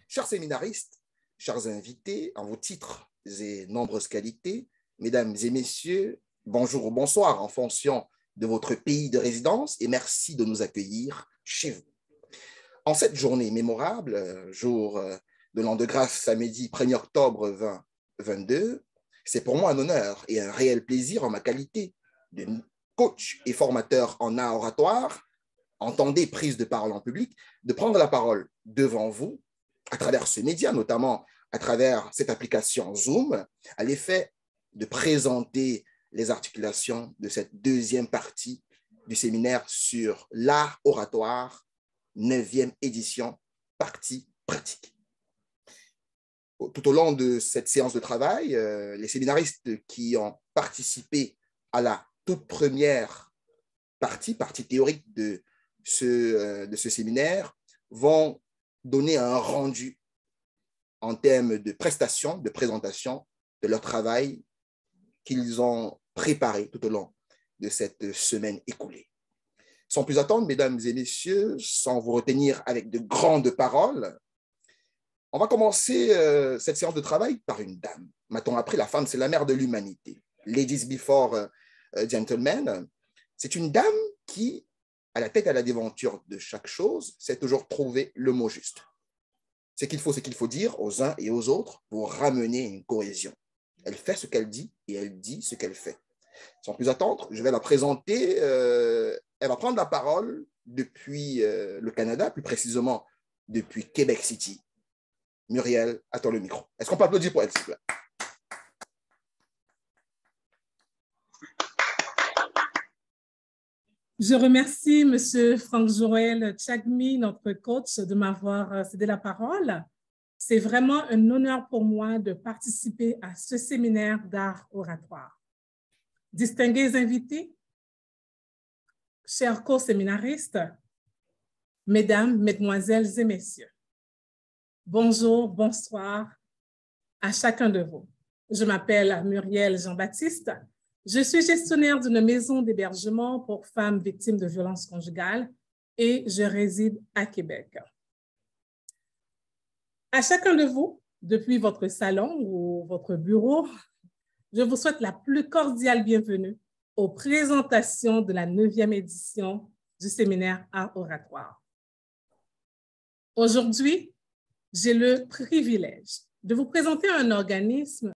Chers séminaristes, chers invités, en vos titres et nombreuses qualités, mesdames et messieurs, bonjour ou bonsoir en fonction de votre pays de résidence et merci de nous accueillir chez vous. En cette journée mémorable, jour de l'an de grâce samedi 1er octobre 2022, c'est pour moi un honneur et un réel plaisir en ma qualité de coach et formateur en art oratoire, entendez prise de parole en public, de prendre la parole devant vous à travers ce média, notamment à travers cette application Zoom, à l'effet de présenter les articulations de cette deuxième partie du séminaire sur l'art oratoire, 9e édition, partie pratique. Tout au long de cette séance de travail, les séminaristes qui ont participé à la toute première partie théorique de ce séminaire, vont donner un rendu en termes de prestations, de présentation de leur travail qu'ils ont préparé tout au long de cette semaine écoulée. Sans plus attendre, mesdames et messieurs, sans vous retenir avec de grandes paroles, on va commencer cette séance de travail par une dame. M'a-t-on appris, la femme, c'est la mère de l'humanité. Ladies before gentlemen, c'est une dame qui, à la tête à la déventure de chaque chose, sait toujours trouver le mot juste. Ce qu'il faut dire aux uns et aux autres pour ramener une cohésion. Elle fait ce qu'elle dit et elle dit ce qu'elle fait. Sans plus attendre, je vais la présenter. Elle va prendre la parole depuis le Canada, plus précisément depuis Québec City. Muriel, attends le micro. Est-ce qu'on peut applaudir pour elle, s'il vous plaît? Je remercie M. Franck-Joël Tchagmi, notre coach, de m'avoir cédé la parole. C'est vraiment un honneur pour moi de participer à ce séminaire d'art oratoire. Distingués invités, chers co-séminaristes, mesdames, mesdemoiselles et messieurs, bonjour, bonsoir à chacun de vous. Je m'appelle Muriel Jean-Baptiste. Je suis gestionnaire d'une maison d'hébergement pour femmes victimes de violences conjugales et je réside à Québec. À chacun de vous, depuis votre salon ou votre bureau, je vous souhaite la plus cordiale bienvenue aux présentations de la 9e édition du séminaire Art oratoire. Aujourd'hui, j'ai le privilège de vous présenter un organisme